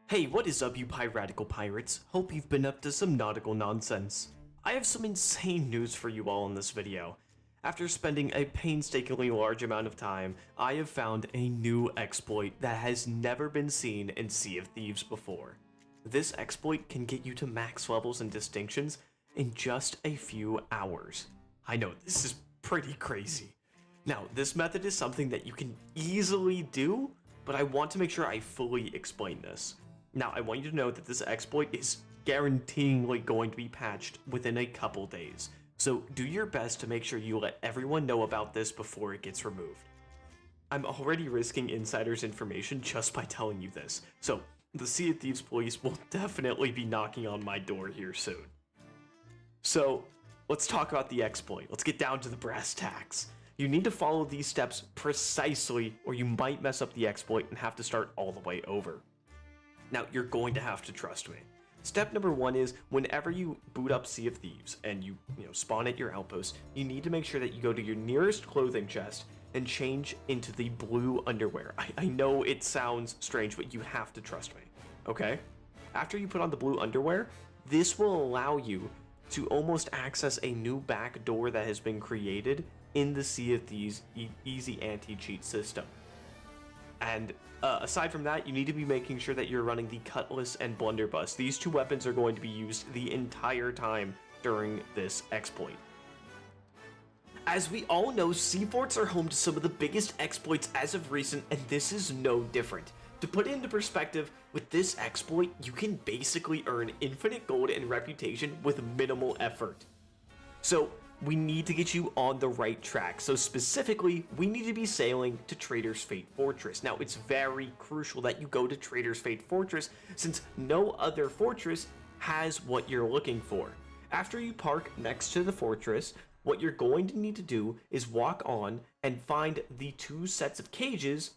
Hey, what is up, you piratical pirates? Hope you've been up to some nautical nonsense. I have some insane news for you all in this video. After spending a painstakingly large amount of time, I have found a new exploit that has never been seen in Sea of Thieves before. This exploit can get you to max levels and distinctions in just a few hours. I know, this is pretty crazy. Now, this method is something that you can easily do, but I want to make sure I fully explain this. Now, I want you to know that this exploit is guaranteeingly going to be patched within a couple days, so do your best to make sure you let everyone know about this before it gets removed. I'm already risking insiders' information just by telling you this, so the Sea of Thieves police will definitely be knocking on my door here soon. So, let's talk about the exploit. Let's get down to the brass tacks. You need to follow these steps precisely, or you might mess up the exploit and have to start all the way over. Now, you're going to have to trust me. Step number one is, whenever you boot up Sea of Thieves and you spawn at your outpost, you need to make sure that you go to your nearest clothing chest and change into the blue underwear. I know it sounds strange, but you have to trust me, okay? After you put on the blue underwear, this will allow you to almost access a new back door that has been created in the Sea of Thieves easy anti-cheat system. And aside from that, you need to be making sure that you're running the Cutlass and Blunderbuss. These two weapons are going to be used the entire time during this exploit. As we all know, sea forts are home to some of the biggest exploits as of recent, and this is no different. To put it into perspective, with this exploit, you can basically earn infinite gold and reputation with minimal effort. So, we need to get you on the right track. So specifically, we need to be sailing to Trader's Fate Fortress. Now, it's very crucial that you go to Trader's Fate Fortress since no other fortress has what you're looking for. After you park next to the fortress, what you're going to need to do is walk on and find the two sets of cages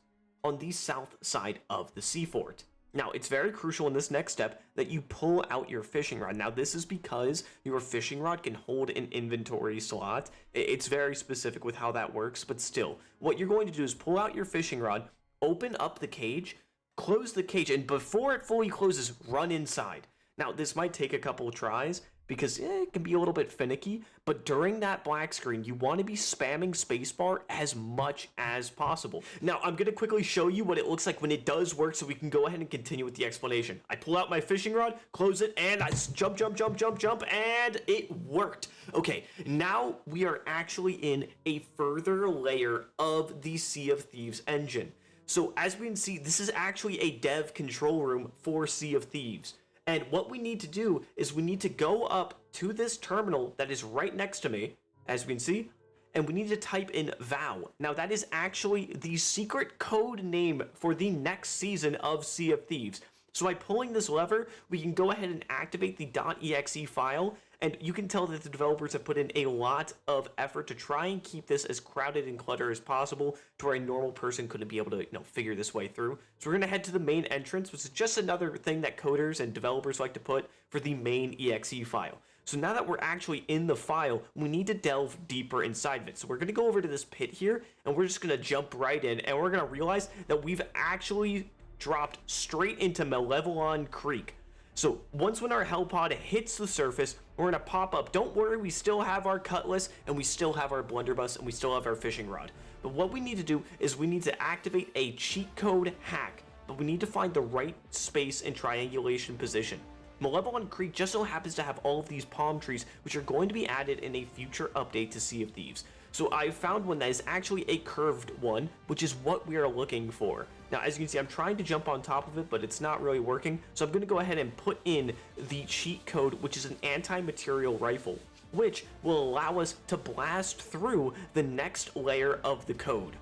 on the south side of the sea fort. Now, it's very crucial in this next step that you pull out your fishing rod. Now, this is because your fishing rod can hold an inventory slot. It's very specific with how that works, but still, what you're going to do is pull out your fishing rod, open up the cage, close the cage, and before it fully closes, run inside. Now, this might take a couple of tries because it can be a little bit finicky, but during that black screen, you want to be spamming spacebar as much as possible. Now, I'm going to quickly show you what it looks like when it does work so we can go ahead and continue with the explanation. I pull out my fishing rod, close it, and I jump, and it worked. Okay, now we are actually in a further layer of the Sea of Thieves engine. So as we can see, this is actually a dev control room for Sea of Thieves. And what we need to do is we need to go up to this terminal that is right next to me, as we can see, and we need to type in VOW. Now, that is actually the secret code name for the next season of Sea of Thieves. So by pulling this lever, we can go ahead and activate the .exe file, and you can tell that the developers have put in a lot of effort to try and keep this as crowded and cluttered as possible to where a normal person couldn't be able to, figure this way through. So we're going to head to the main entrance, which is just another thing that coders and developers like to put for the main exe file. So now that we're actually in the file, we need to delve deeper inside of it. So we're going to go over to this pit here, and we're just going to jump right in, and we're going to realize that we've actually dropped straight into Malevelon Creek. So once when our helipod hits the surface, we're gonna pop up. Don't worry, we still have our Cutlass, and we still have our Blunderbuss, and we still have our fishing rod. But what we need to do is we need to activate a cheat code hack, but we need to find the right space and triangulation position. Malevelon Creek just so happens to have all of these palm trees, which are going to be added in a future update to Sea of Thieves. So I found one that is actually a curved one, which is what we are looking for. Now, as you can see, I'm trying to jump on top of it, but it's not really working. So I'm going to go ahead and put in the cheat code, which is an anti-material rifle, which will allow us to blast through the next layer of the code.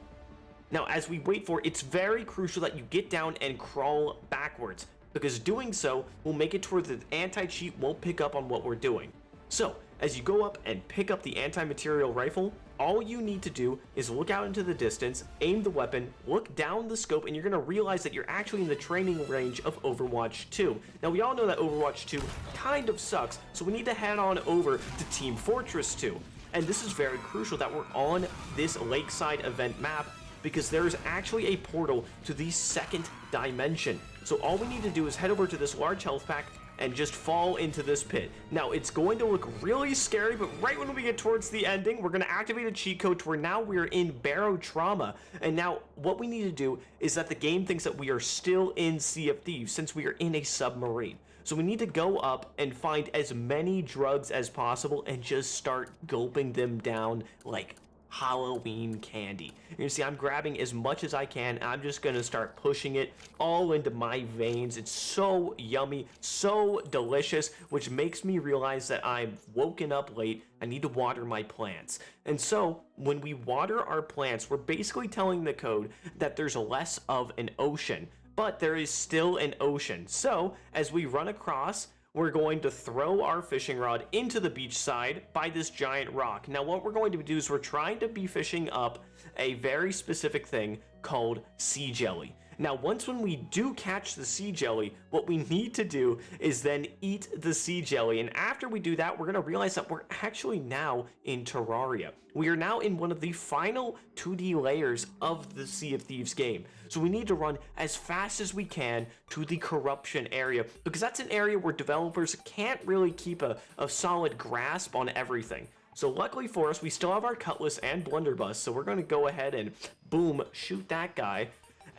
Now, as we wait for it, it's very crucial that you get down and crawl backwards, because doing so will make it to where the anti-cheat won't pick up on what we're doing. So, as you go up and pick up the anti-material rifle, all you need to do is look out into the distance, aim the weapon, look down the scope, and you're going to realize that you're actually in the training range of Overwatch 2. Now, we all know that Overwatch 2 kind of sucks, so we need to head on over to Team Fortress 2. And this is very crucial that we're on this lakeside event map, because there is actually a portal to the second dimension. So all we need to do is head over to this large health pack and just fall into this pit. Now, it's going to look really scary, but right when we get towards the ending, we're going to activate a cheat code to where now we're in barotrauma. And now what we need to do is that the game thinks that we are still in Sea of Thieves since we are in a submarine. So we need to go up and find as many drugs as possible and just start gulping them down like Halloween candy. You see, I'm grabbing as much as I can, and I'm just gonna start pushing it all into my veins. It's so yummy, so delicious, which makes me realize that I'm woken up late. I need to water my plants. And so when we water our plants, we're basically telling the code that there's less of an ocean, but there is still an ocean. So as we run across, we're going to throw our fishing rod into the beach side by this giant rock. Now what we're going to do is we're trying to be fishing up a very specific thing called sea jelly. Now once when we do catch the sea jelly, what we need to do is then eat the sea jelly. And after we do that, we're going to realize that we're actually now in Terraria. We are now in one of the final 2D layers of the Sea of Thieves game. So we need to run as fast as we can to the corruption area, because that's an area where developers can't really keep a solid grasp on everything. So luckily for us, we still have our cutlass and blunderbuss, so we're going to go ahead and boom, shoot that guy.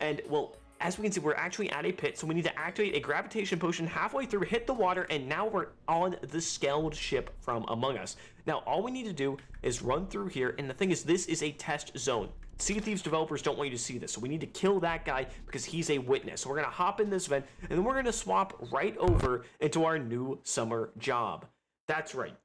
And well, as we can see, we're actually at a pit, so we need to activate a gravitation potion halfway through, hit the water, and now we're on the scaled ship from Among Us. Now, all we need to do is run through here, and the thing is, this is a test zone. Sea of Thieves developers don't want you to see this, so we need to kill that guy because he's a witness. So we're going to hop in this vent, and then we're going to swap right over into our new summer job. That's right.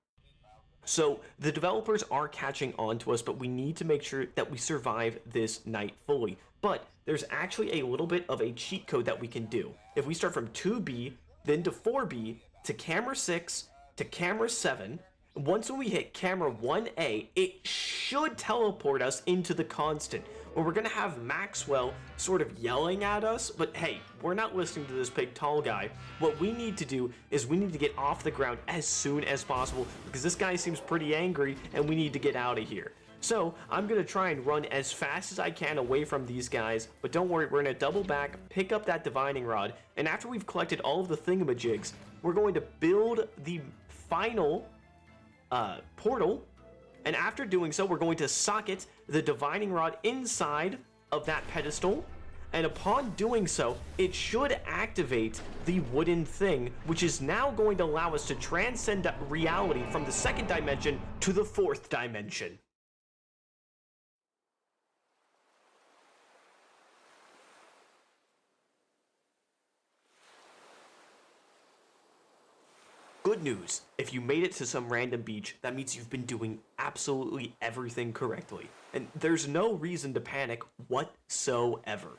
So the developers are catching on to us, but we need to make sure that we survive this night fully. But there's actually a little bit of a cheat code that we can do. If we start from 2B, then to 4B, to camera 6, to camera 7, once when we hit camera 1A, it should teleport us into the constant, where we're gonna have Maxwell sort of yelling at us, but hey, we're not listening to this big tall guy. What we need to do is we need to get off the ground as soon as possible, because this guy seems pretty angry and we need to get out of here. So I'm gonna try and run as fast as I can away from these guys, but don't worry, we're gonna double back, pick up that divining rod, and after we've collected all of the thingamajigs, we're going to build the final portal, and after doing so, we're going to socket the divining rod inside of that pedestal, and upon doing so, it should activate the wooden thing, which is now going to allow us to transcend reality from the second dimension to the fourth dimension. Good news, if you made it to some random beach, that means you've been doing absolutely everything correctly, and there's no reason to panic whatsoever.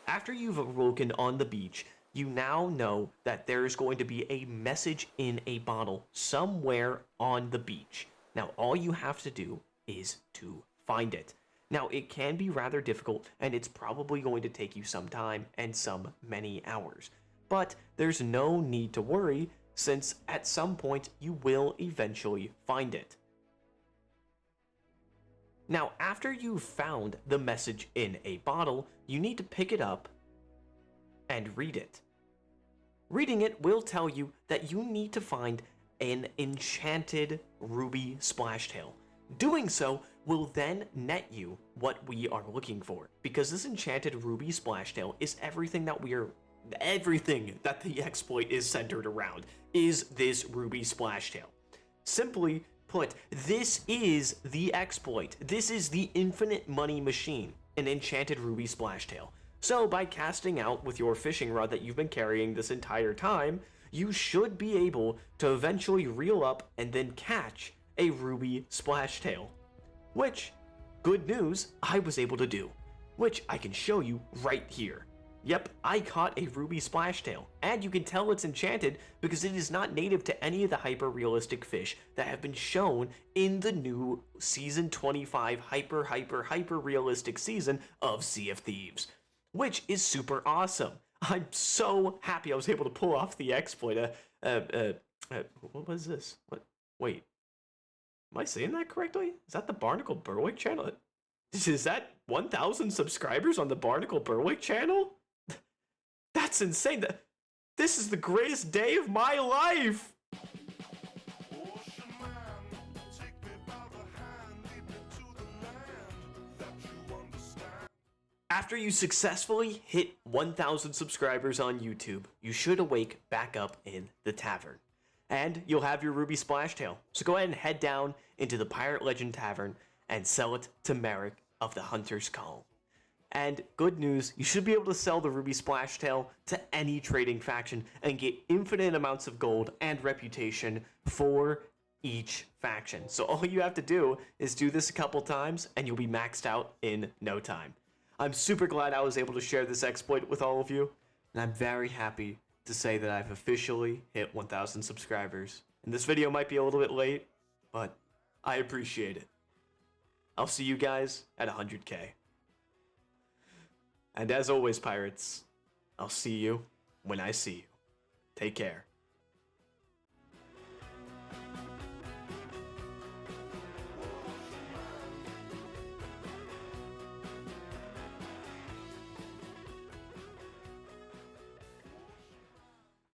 After you've awoken on the beach, you now know that there's going to be a message in a bottle somewhere on the beach. Now all you have to do is to find it. Now it can be rather difficult, and it's probably going to take you some time and some many hours, but there's no need to worry, since at some point you will eventually find it. Now, after you've found the message in a bottle, you need to pick it up and read it. Reading it will tell you that you need to find an enchanted ruby splashtail. Doing so will then net you what we are looking for, because this enchanted ruby splashtail is everything that the exploit is centered around, is this ruby splashtail. Simply put, this is the exploit. This is the infinite money machine, an enchanted ruby splashtail. So by casting out with your fishing rod that you've been carrying this entire time, you should be able to eventually reel up and then catch a ruby splashtail. Which, good news, I was able to do, which I can show you right here. Yep, I caught a ruby splashtail, and you can tell it's enchanted because it is not native to any of the hyper-realistic fish that have been shown in the new Season 25 hyper-realistic season of Sea of Thieves, which is super awesome. I'm so happy I was able to pull off the exploit. What was this? What? Wait, am I saying that correctly? Is that the Barnacle Berwick channel? Is that 1,000 subscribers on the Barnacle Berwick channel? That's insane. This is the greatest day of my life. After you successfully hit 1,000 subscribers on YouTube, you should awake back up in the tavern. And you'll have your ruby splash tail. So go ahead and head down into the Pirate Legend Tavern and sell it to Merrick of the Hunter's Call. And good news, you should be able to sell the ruby splash tail to any trading faction and get infinite amounts of gold and reputation for each faction. So all you have to do is do this a couple times and you'll be maxed out in no time. I'm super glad I was able to share this exploit with all of you, and I'm very happy to say that I've officially hit 1,000 subscribers. And this video might be a little bit late, but I appreciate it. I'll see you guys at 100K. And as always, pirates, I'll see you when I see you. Take care.